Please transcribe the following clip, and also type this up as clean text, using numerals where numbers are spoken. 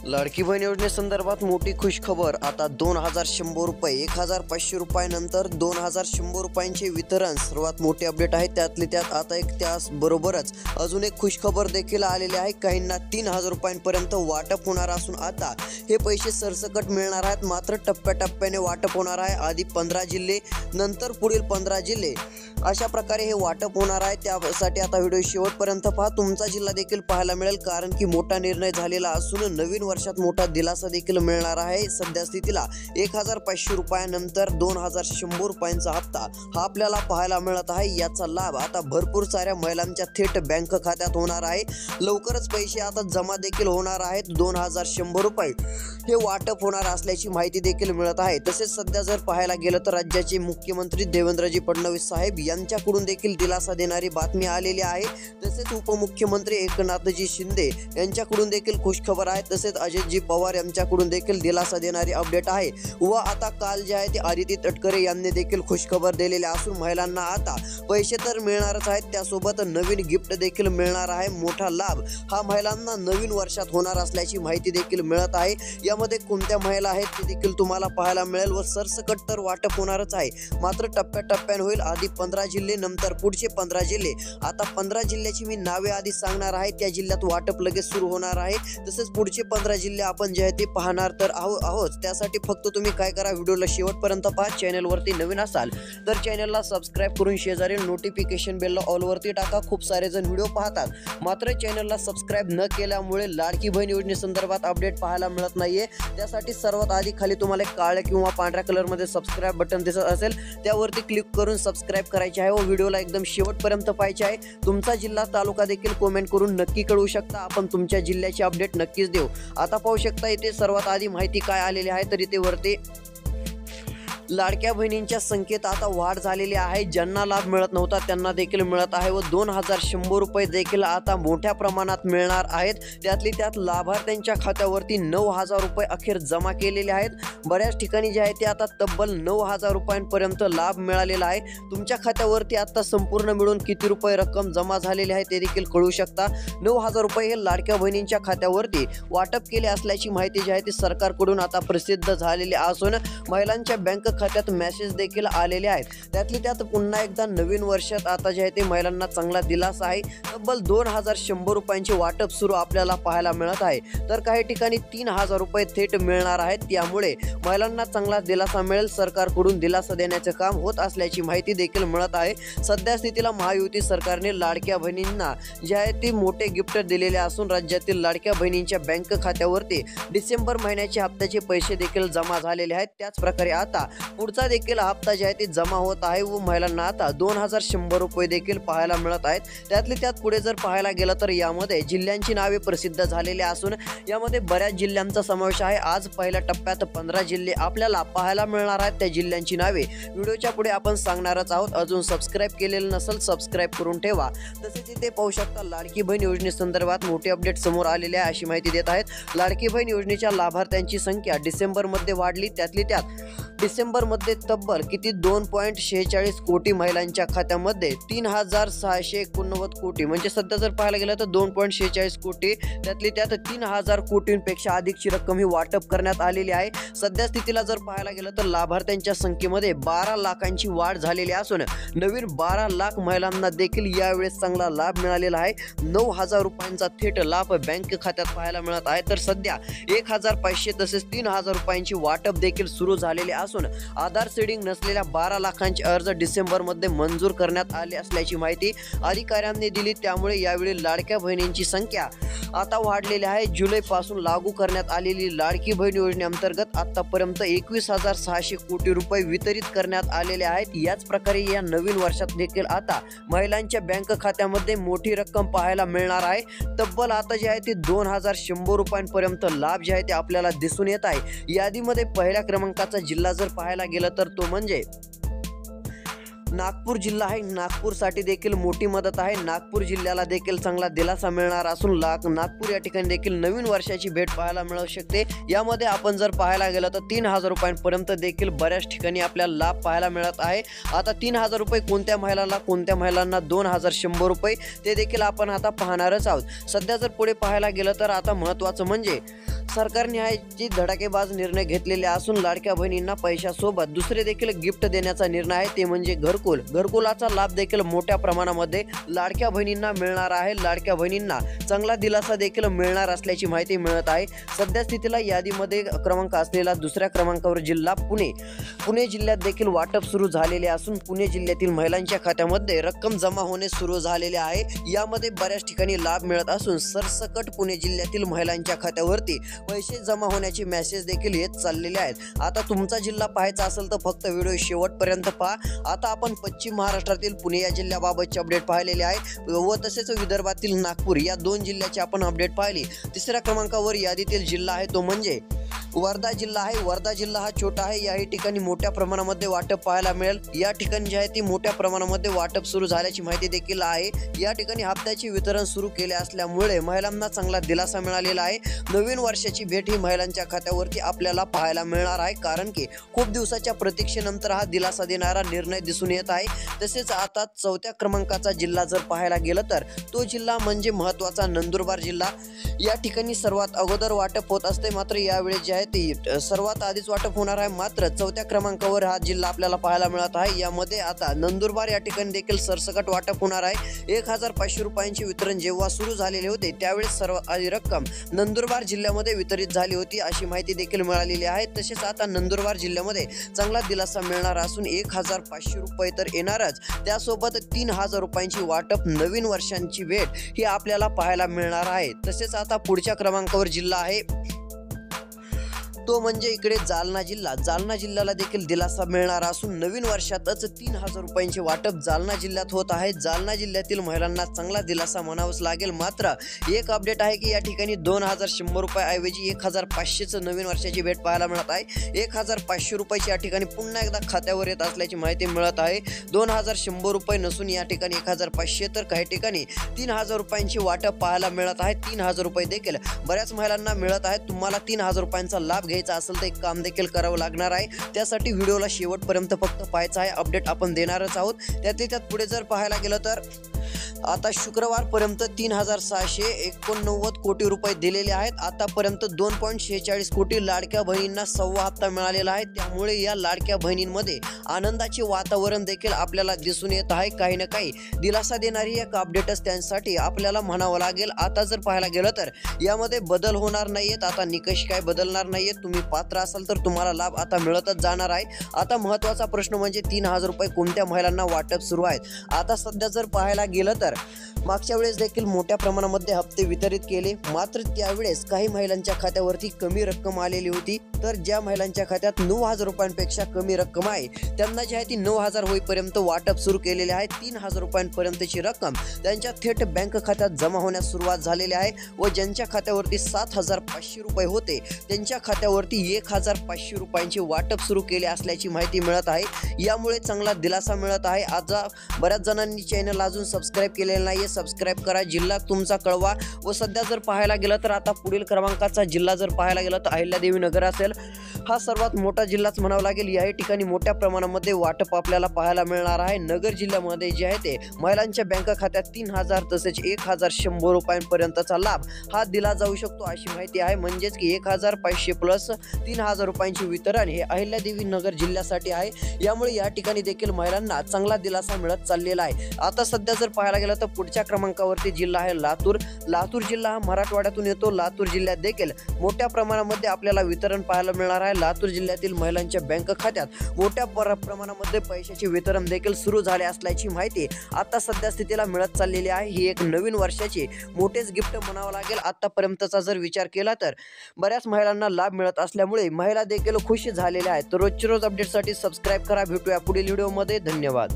लाडकी बहीण योजनेसंदर्भात मोठी खुशखबर। आता 2100 रुपये 1500 रुपयानंतर 2100 रुपयांचे वितरण सर्वात मोठे अपडेट आहे। त्यातले त्यात आता एक त्याचबरोबरच अजून एक खुशखबर देखील आलेली आहे। काहींना 3000 रुपयांपर्यंत वाटप होणार असून आता हे पैसे सरसकट मिळणार आहेत। मात्र टप्प्याटप्प्याने वाटप होणार आहे। आधी 15 जिल्हे नंतर पुढील 15 जिल्हे अशा प्रकारे हे वाटप होणार आहे। त्यासाठी आता व्हिडिओ शेवटपर्यंत पहा। तुमचा जिल्हा देखील पाहायला मिळेल, कारण की मोठा निर्णय झालेला असून नवीन वर्षात मोठा दिलासा देखील मिळणार आहे। सध्या स्थितीला 1500 रुपयानंतर 2100 रुपयांचा हप्ता हा आपल्याला पाहायला मिळत आहे। याचा लाभ आता भरपूर साऱ्या महिलांच्या थेट बँक खात्यात होणार आहे। लवकरच पैसे आता जमा देखील होणार आहेत। 2100 रुपये हे वाटप होणार असल्याची माहिती देखील मिळत आहे। तसेच सध्या जर पाहायला गेलं तर राज्याचे मुख्यमंत्री देवेंद्रजी फडणवीस साहेब यांच्याकडून देखील दिलासा देणारी बातमी आलेली आहे। तसेच उपमुख्यमंत्री एकनाथजी शिंदे यांच्याकडून देखील खुशखबर आहे। तसेच अजितजी पवार यांच्याकडून देखील दिलासा देणारी अपडेट आहे। व आता काल जे आहे ते आदिती तटकरे यांनी देखील खुशखबर दिलेली असून महिलांना आता पैसे तर मिळणारच आहेत, त्यासोबत नवीन गिफ्ट देखील मिळणार आहे। मोठा लाभ हा महिलांना नवीन वर्षात होणार असल्याची माहिती देखील मिळत आहे। यामध्ये कोणत्या महिला आहेत ते देखील तुम्हाला पाहायला मिळेल व सरसकट तर वाटप होणारच आहे। मात्र टप्प्याटप्प्याने होईल। आधी 15 जिल्हे नंतर पुढचे 15 जिल्हे। आता 15 जिल्ह्याची मी नावे आधी सांगणार आहे, त्या जिल्ह्यात वाटप लगेच सुरू होणार आहे। तसेच पुढचे 15 जिल्हे आपण जे आहे ते पाहणार तर आहोत। त्यासाठी फक्त तुम्ही काय करा, व्हिडिओला शेवटपर्यंत पहा। चॅनलवरती नवीन असाल तर चॅनलला सबस्क्राईब करून शेजारील नोटिफिकेशन बेलला ऑलवरती टाका। खूप सारे जण व्हिडिओ पाहतात, मात्र चॅनलला सबस्क्राईब न केल्यामुळे लाडकी बहीण योजनेसंदर्भात अपडेट पाहायला मिळत नाहीये। त्यासाठी सर्वात आधी खाली तुम्हाला काळ्या किंवा पांढऱ्या कलरमध्ये सबस्क्राईब बटन दिसत असेल, त्यावरती क्लिक करून सबस्क्राईब करायचे आहे व व्हिडिओला एकदम शेवटपर्यंत पाहायचे आहे। तुमचा जिल्हा तालुका देखील कमेंट करून नक्की कळवू शकता, आपण तुमच्या जिल्ह्याची अपडेट नक्कीच देऊ। आता पाहू शकता इथे सर्वात आधी माहिती काय आलेली आहे, तर इथे वरती लाडक्या बहिणींच्या संख्येत आता वाढ झालेली आहे। ज्यांना लाभ मिळत नव्हता त्यांना देखील मिळत आहे व 2100 रुपये देखील आता मोठ्या प्रमाणात मिळणार आहेत। त्यातली त्यात लाभार्थ्यांच्या खात्यावरती 9000 रुपये अखेर जमा केलेले आहेत। बऱ्याच ठिकाणी जे आहे ते आता तब्बल 9000 रुपयांपर्यंत लाभ मिळालेला आहे। तुमच्या खात्यावरती आता संपूर्ण मिळून किती रुपये रक्कम जमा झालेली आहे ते देखील कळू शकता। 9000 रुपये हे लाडक्या बहिणींच्या खात्यावरती वाटप केले असल्याची माहिती जी आहे ती सरकारकडून आता प्रसिद्ध झालेली असून महिलांच्या बँक खात्यात मेसेज देखील आलेले आहेत। त्यातली त्यात पुन्हा एकदा नवीन वर्षात आता जे आहे ते महिलांना चांगला दिलासा आहे। तब्बल 2100 रुपयांचे वाटप सुरू आपल्याला पाहायला मिळत आहे। तर काही ठिकाणी 3000 रुपये थेट मिळणार आहेत। त्यामुळे महिलांना चांगला दिलासा मिळेल। सरकारकडून दिलासा देण्याचे काम होत असल्याची माहिती देखील मिळत आहे। सध्या स्थितीला महायुती सरकारने लाडक्या बहिणींना जे आहे ते मोठे गिफ्ट दिलेले असून राज्यातील लाडक्या बहिणींच्या बँक खात्यावरती डिसेंबर महिन्याचे हप्त्याचे पैसे देखील जमा झालेले आहेत। त्याच प्रकारे आता पुढचा देखील हप्ता जे आहे ते जमा होत आहे व महिलांना आता 2100 रुपये देखील पाहायला मिळत आहेत। त्यातले त्यात पुढे जर पाहायला गेलं तर यामध्ये जिल्ह्यांची नावे प्रसिद्ध झालेली असून यामध्ये बऱ्याच जिल्ह्यांचा समावेश आहे। आज पहिल्या टप्प्यात 15 जिल्हे आपल्याला पाहायला मिळणार आहेत। त्या जिल्ह्यांची नावे व्हिडिओच्या पुढे आपण सांगणारच आहोत। अजून सबस्क्राईब केलेलं नसेल सबस्क्राईब करून ठेवा। तसेच इथे पाहू शकता लाडकी बहीण योजनेसंदर्भात मोठी अपडेट समोर आलेली आहे अशी माहिती देत आहेत। लाडकी बहीण योजनेच्या लाभार्थ्यांची संख्या डिसेंबरमध्ये वाढली। त्यातली त्यात डिसेंबरमध्ये तब्बल किती 2.46 कोटी महिलांच्या खात्यामध्ये 3689 कोटी म्हणजे सध्या जर पाहायला गेलं तर 2.46 कोटी, त्यातली त्यात 3000 कोटींपेक्षा अधिकची रक्कम ही वाटप करण्यात आलेली आहे। सध्या स्थितीला जर पाहायला गेलं तर लाभार्थ्यांच्या संख्येमध्ये 12 लाखांची वाढ झालेली असून नवीन 12 लाख महिलांना देखील यावेळेस चांगला लाभ मिळालेला आहे। 9000 रुपयांचा थेट लाभ बँक खात्यात पाहायला मिळत आहे। तर सध्या 1500 तसेच 3000 रुपयांची वाटप देखील सुरू झालेले असून आधार सीडिंग नसलेल्या 12 लाखांचे अर्ज डिसेंबरमध्ये मंजूर करण्यात आले असल्याची माहिती अधिकाऱ्यांनी दिली। त्यामुळे यावेळी लाडक्या बहिणींची संख्या आता वाढलेली आहे। जुलै पासून लागू करण्यात आलेली लाडकी बहीण योजनेअंतर्गत आतापर्यंत 21600 कोटी रुपये वितरित करण्यात आलेले आहेत। याच प्रकारे या नवीन वर्षात देखील आता महिलांच्या बँक खात्यामध्ये मोठी रक्कम पाहायला मिळणार आहे। तब्बल आता जे आहे ते 2100 रुपयांपर्यंत लाभ जे आहे ते आपल्याला दिसून येत आहे। यादीमध्ये पहिल्या क्रमांकाचा जिल्हा जर पाहायला गेलं तर तो म्हणजे नागपूर जिल्हा आहे। नागपूरसाठी देखील मोठी मदत आहे। नागपूर जिल्ह्याला देखील चांगला दिलासा मिळणार असून नागपूर या ठिकाणी देखील नवीन वर्षाची भेट पाहायला मिळू शकते। यामध्ये आपण जर पाहायला गेलं तर 3000 रुपयांपर्यंत देखील बऱ्याच ठिकाणी आपल्याला लाभ पाहायला मिळत आहे। आता 3000 रुपये कोणत्या महिलांना 2100 रुपये ते देखील आपण आता पाहणारच आहोत। सध्या जर पुढे पाहायला गेलं तर आता महत्त्वाचं म्हणजे सरकारने याची धडाकेबाज निर्णय घेतलेले असून लाडक्या बहिणींना पैशासोबत दुसरे देखील गिफ्ट देण्याचा निर्णय आहे, ते म्हणजे घरकुल. घरकुलाचा लाभ देखील मोठ्या प्रमाणामध्ये लाडक्या बहिणींना मिळणार आहे. लाडक्या बहिणींना चांगला दिलासा देखील मिळणार असल्याची माहिती मिळत आहे. सध्या स्थितीला यादीमध्ये क्रमांक असलेला दुसऱ्या क्रमांकावर जिल्हा पुणे जिल्ह्यात देखील वाटप सुरू झालेले असून पुणे जिल्ह्यातील महिलांच्या खात्यामध्ये रक्कम जमा होणे सुरू झालेले आहे. यामध्ये बऱ्याच ठिकाणी लाभ मिळत असून सरसकट पुणे जिल्ह्यातील महिलांच्या खात्यावरती पैसे जमा होण्याचे मेसेज देखील येत चाललेले आहेत. आता तुमचा जिल्हा पाहायचा असेल तर फक्त व्हिडिओ शेवटपर्यंत पहा. आता आपण पश्चिम महाराष्ट्रातील पुणे या जिल्ह्याबाबतचे अपडेट पाहिलेले आहे व तसेच विदर्भातील नागपूर या 2 जिल्ह्याची आपण अपडेट पाहिली. तिसऱ्या क्रमांकावर यादीतील जिल्हा आहे तो म्हणजे वर्धा जिल्हा आहे. वर्धा जिल्हा हा छोटा आहे. याही ठिकाणी मोठ्या प्रमाणामध्ये वाटप पाहायला मिळेल. या ठिकाणी जे आहे ती मोठ्या प्रमाणामध्ये वाटप सुरू झाल्याची माहिती देखील आहे. या ठिकाणी हप्त्याचे वितरण सुरू केले असल्यामुळे महिलांना चांगला दिलासा मिळालेला आहे. नवीन वर्षाची भेट ही महिलांच्या खात्यावरती आपल्याला पाहायला मिळणार आहे, कारण की खूप दिवसाच्या प्रतीक्षेनंतर हा दिलासा देणारा निर्णय दिसून येत आहे. तसेच आता 4थ्या क्रमांकाचा जिल्हा जर पाहायला गेलं तर तो जिल्हा म्हणजे महत्त्वाचा नंदुरबार जिल्हा. या ठिकाणी सर्वात अगोदर वाटप होत असते, मात्र यावेळी जे आहे ती सर्वात आधीच वाटप होणार आहे. मात्र 4थ्या क्रमांकावर हा जिल्हा आपल्याला पाहायला मिळत आहे. यामध्ये आता नंदुरबार या ठिकाणी देखील सरसकट वाटप होणार आहे. 1500 रुपयांचे वितरण जेव्हा सुरू झालेले होते त्यावेळेस सर्वात आधी रक्कम नंदुरबार जिल्ह्यामध्ये वितरित झाली होती अशी माहिती देखील मिळालेली आहे. तसेच आता नंदुरबार जिल्ह्यामध्ये चांगला दिलासा मिळणार असून 1500 रुपये तर येणारच, त्यासोबत 3000 रुपयांची वाटप नवीन वर्षांची भेट ही आपल्याला पाहायला मिळणार आहे. तसेच आता पुढच्या क्रमांकावर जिल्हा आहे तो म्हणजे इकडे जालना जिल्हा. जालना जिल्ह्याला देखील दिलासा मिळणार असून नवीन वर्षातच 3000 रुपयांचे वाटप जालना जिल्ह्यात होत आहे. जालना जिल्ह्यातील महिलांना चांगला दिलासा म्हणावंच लागेल. मात्र एक अपडेट आहे की या ठिकाणी 2100 रुपयाऐवजी 1500चं नवीन वर्षाची भेट पाहायला मिळत आहे. 1500 रुपयाची या ठिकाणी पुन्हा एकदा खात्यावर येत असल्याची माहिती मिळत आहे. 2100 रुपये नसून या ठिकाणी 1500 तर काही ठिकाणी 3000 रुपयांची वाटप पाहायला मिळत आहे. 3000 रुपये देखील बऱ्याच महिलांना मिळत आहेत. तुम्हाला 3000 रुपयांचा लाभ घ्यायचा असेल तर एक काम देखील करावं लागणार आहे. त्यासाठी व्हिडिओला शेवटपर्यंत फक्त पाहायचं आहे. अपडेट आपण देणारच आहोत. त्यात पुढे जर पाहायला गेलं तर आता शुक्रवारपर्यंत 3689 कोटी रुपये दिलेले आहेत. आतापर्यंत 2.46 कोटी लाडक्या बहिणींना सव्वा हप्ता मिळालेला आहे. त्यामुळे या लाडक्या बहिणींमध्ये आनंदाचे वातावरण देखील आपल्याला दिसून येत आहे. काही ना काही दिलासा देणारी एक अपडेटच त्यांसाठी आपल्याला म्हणावं लागेल. आता जर पाहायला गेलं तर यामध्ये बदल होणार नाहीयेत. आता निकष काय बदलणार नाहीयेत. तुम्ही पात्र असाल तर तुम्हाला लाभ आता मिळतच जाणार आहे. आता महत्त्वाचा प्रश्न म्हणजे 3000 रुपये कोणत्या महिलांना वाटप सुरू आहेत. आता सध्या जर पाहायला गेलं तर मागच्या वेळेस देखील मोठ्या प्रमाणामध्ये हप्ते वितरित केले, मात्र त्यावेळेस काही महिलांच्या खात्यावरती कमी रक्कम आलेली होती. तर ज्या महिलांच्या खात्यात 9000 रुपयांपेक्षा कमी रक्कम आहे त्यांना जी आहे ती 9000 होईपर्यंत वाटप सुरू केलेले आहे. 3000 रुपयांपर्यंतची रक्कम त्यांच्या थेट बँक खात्यात जमा होण्यास सुरुवात झालेली आहे व ज्यांच्या खात्यावरती 7500 रुपये होते त्यांच्या खात्यावरती 1500 रुपयांचे वाटप सुरू केले असल्याची माहिती मिळत आहे. यामुळे चांगला दिलासा मिळत आहे. आज बऱ्याच जणांनी चॅनल अजून सबस्क्राईब केलेलं नाहीये, सबस्क्राईब करा. जिल्हा तुमचा कळवा. व सध्या जर पाहायला गेलं तर आता पुढील क्रमांकाचा जिल्हा जर पाहायला गेलं तर अहिल्यादेवी नगर असेल. हा सर्वात मोठा जिल्हाच म्हणावा लागेल. याही ठिकाणी मोठ्या प्रमाणामध्ये वाटप आपल्याला पाहायला मिळणार आहे. नगर जिल्ह्यामध्ये जे आहे ते महिलांच्या बँक खात्यात 3000 तसेच 1500 रुपयांपर्यंतचा लाभ हा दिला जाऊ शकतो अशी माहिती आहे. म्हणजेच की 1500 प्लस 3000 रुपयांचे वितरण हे अहिल्यादेवी नगर जिल्ह्यासाठी आहे. यामुळे या ठिकाणी देखील महिलांना चांगला दिलासा मिळत चाललेला आहे. आता सध्या जर पाहायला गेलं तर पुढच्या क्रमांकावरती जिल्हा आहे लातूर. लातूर जिल्हा हा मराठवाड्यातून येतो. लातूर जिल्ह्यात देखील मोठ्या प्रमाणामध्ये आपल्याला वितरण पाहायला मिळणार आहे. लातूर जिल्ह्यातील महिलांच्या बँक खात्यात मोठ्या प्रमाणामध्ये पैशाचे वितरण देखील सुरू झाले असल्याची माहिती आता सध्या स्थितीला मिळत चाललेली आहे. ही एक नवीन वर्षाची मोठेच गिफ्ट म्हणावं लागेल. आतापर्यंतचा जर विचार केला तर बऱ्याच महिलांना लाभ मिळत असल्यामुळे महिला देखील खुश झालेल्या आहेत. तर रोजच्या रोज अपडेटसाठी सबस्क्राईब करा. भेटूया पुढील व्हिडिओमध्ये. धन्यवाद.